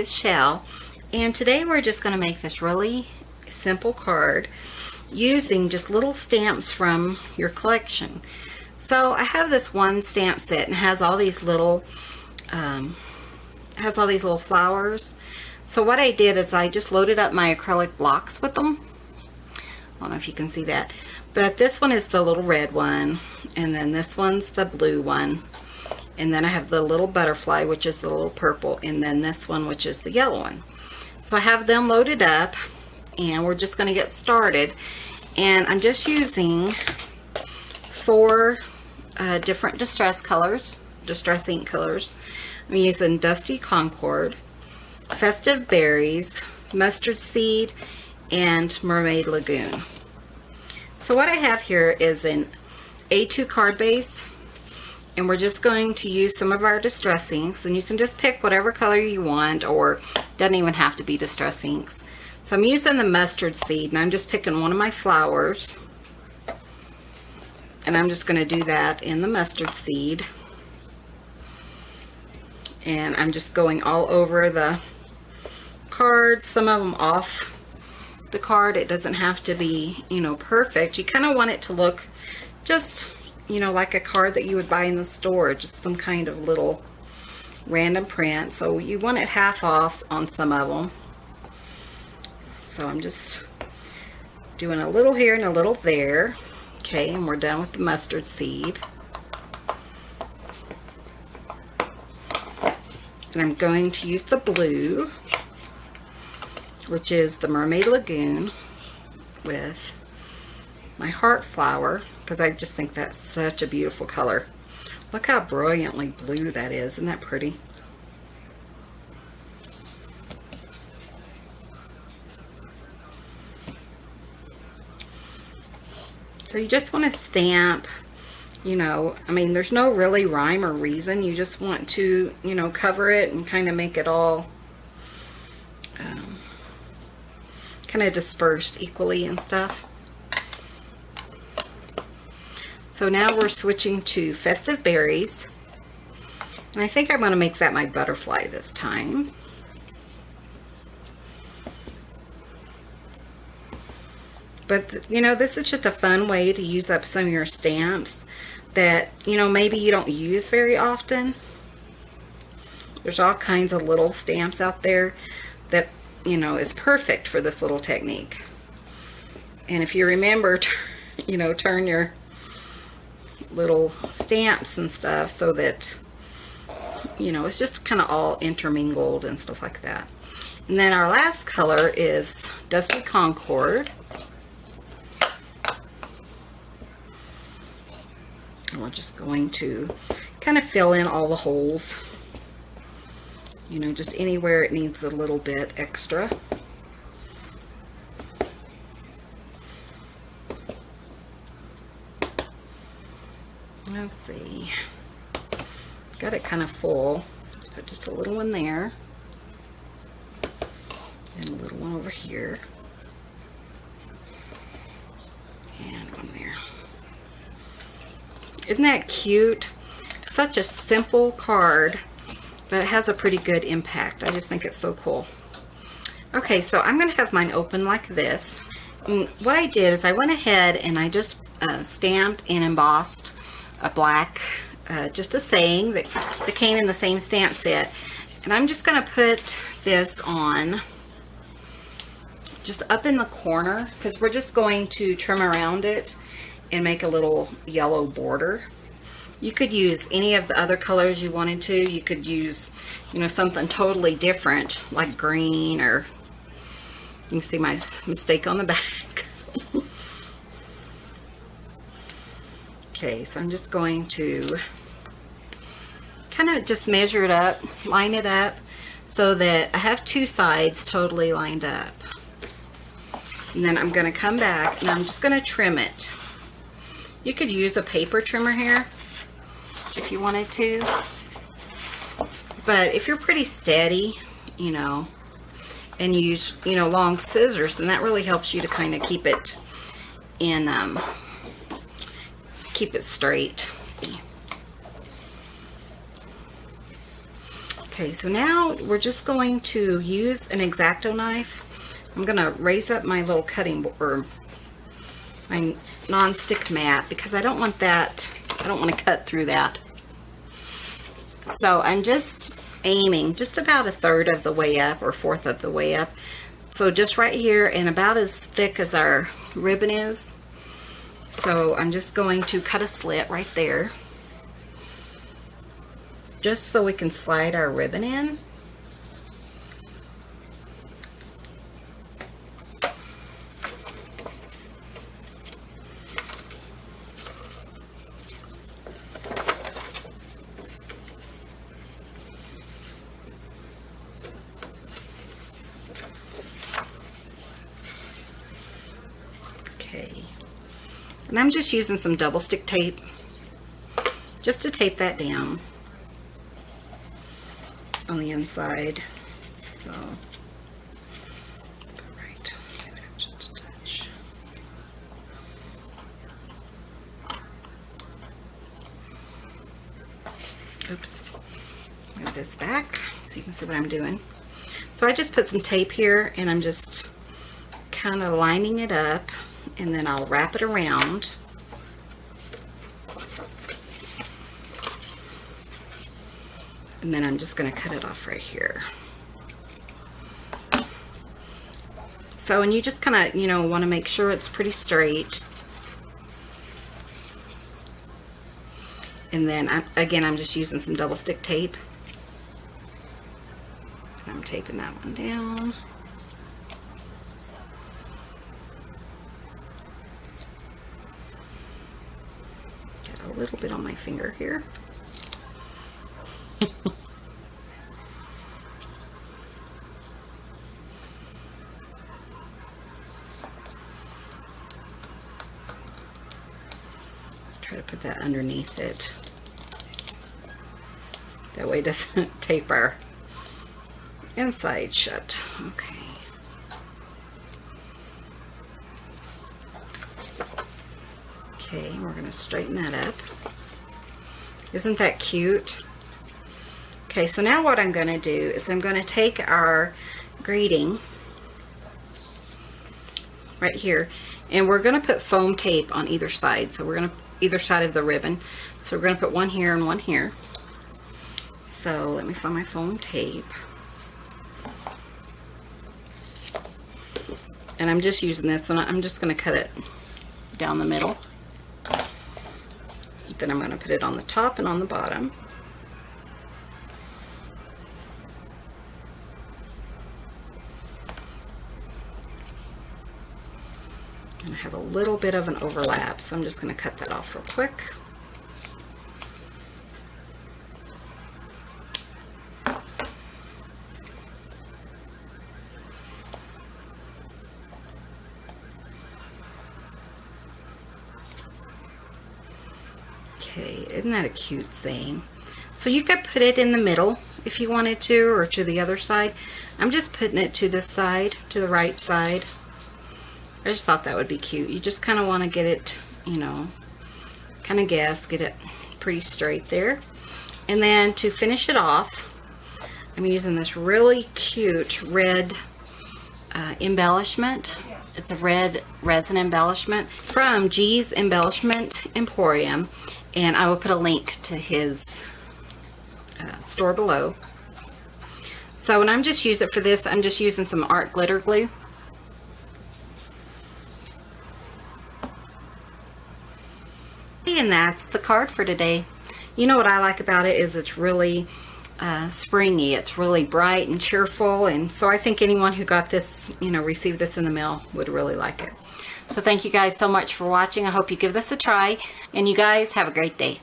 it's Shell, and today we're just going to make this really simple card using just little stamps from your collection. So I have this one stamp set and has all these little flowers. So what I did is I just loaded up my acrylic blocks with them. I don't know if you can see that, but this one is the little red one, and then this one's the blue one, and then I have the little butterfly, which is the little purple, and then this one, which is the yellow one. So I have them loaded up, and we're just going to get started. And I'm just using 4 different distress ink colors. I'm using Dusty Concord, Festive Berries, Mustard Seed, and Mermaid Lagoon. So what I have here is an A2 card base, and we're just going to use some of our distress inks, and you can just pick whatever color you want, or doesn't even have to be distress inks. So I'm using the Mustard Seed, and I'm just picking one of my flowers, and I'm just going to do that in the Mustard Seed, and I'm just going all over the card, some of them off the card. It doesn't have to be, you know, perfect. You kind of want it to look just, you know, like a card that you would buy in the store, just some kind of little random print. So you want it half off on some of them. So I'm just doing a little here and a little there. Okay, and we're done with the Mustard Seed. And I'm going to use the blue, which is the Mermaid Lagoon, with my heart flower, because I just think that's such a beautiful color. Look how brilliantly blue that is. Isn't that pretty? So you just want to stamp, you know, I mean, there's no really rhyme or reason. You just want to, you know, cover it and kind of make it all kind of dispersed equally and stuff. So now we're switching to Festive Berries, and I think I'm going to make that my butterfly this time. But you know, this is just a fun way to use up some of your stamps that, you know, maybe you don't use very often. There's all kinds of little stamps out there that, you know, is perfect for this little technique. And if you remember, you know, turn your little stamps and stuff so that, you know, it's just kind of all intermingled and stuff like that. And then our last color is Dusty Concord. And we're just going to kind of fill in all the holes. You know, just anywhere it needs a little bit extra. Let's see. Got it kind of full. Let's put just a little one there. And a little one over here. And one there. Isn't that cute? Such a simple card, but it has a pretty good impact. I just think it's so cool. Okay, so I'm going to have mine open like this. And what I did is I went ahead and I just stamped and embossed a black, just a saying that came in the same stamp set. And I'm just going to put this on just up in the corner, because we're just going to trim around it and make a little yellow border. You could use any of the other colors you wanted to. You could use, you know, something totally different, like green, or you can see my mistake on the back. Okay, so I'm just going to kind of just measure it up, line it up, so that I have 2 sides totally lined up. And then I'm going to come back and I'm just going to trim it. You could use a paper trimmer here if you wanted to, but if you're pretty steady, you know, and use, you know, long scissors, then that really helps you to kind of keep it in, keep it straight. Okay, so now we're just going to use an X-Acto knife. I'm going to raise up my little cutting board, my non-stick mat, because I don't want that, I don't want to cut through that. So I'm just aiming just about 1/3 of the way up, or 1/4 of the way up. So just right here, and about as thick as our ribbon is. So I'm just going to cut a slit right there, just so we can slide our ribbon in. Okay, and I'm just using some double stick tape just to tape that down on the inside. So that's about right. Just a touch. Oops. Move this back so you can see what I'm doing. So I just put some tape here, and I'm just kind of lining it up, and then I'll wrap it around. And then I'm just going to cut it off right here. So, and you just kind of, you know, want to make sure it's pretty straight. And then, again, I'm just using some double stick tape. And I'm taping that one down. Got a little bit on my finger here. Try to put that underneath it. That way it doesn't tape our inside shut. Okay. Okay, we're going to straighten that up. Isn't that cute? Okay, so now what I'm going to do is I'm going to take our greeting right here, and we're going to put foam tape on either side. So we're going to, either side of the ribbon. So we're going to put one here and one here. So let me find my foam tape. And I'm just using this one. I'm just going to cut it down the middle. Then I'm going to put it on the top and on the bottom. And I have a little bit of an overlap, so I'm just going to cut that off real quick. Okay, isn't that a cute saying? So you could put it in the middle if you wanted to, or to the other side. I'm just putting it to this side, to the right side. I just thought that would be cute. You just kind of want to get it, you know, kind of get it pretty straight there. And then to finish it off, I'm using this really cute red embellishment. It's a red resin embellishment from G's Embellishment Emporium, and I will put a link to his store below. So when I'm just using it for this, I'm just using some art glitter glue. And that's the card for today. You know what I like about it is it's really springy. It's really bright and cheerful, and so I think anyone who got this, you know, received this in the mail would really like it. So thank you guys so much for watching. I hope you give this a try, and you guys have a great day.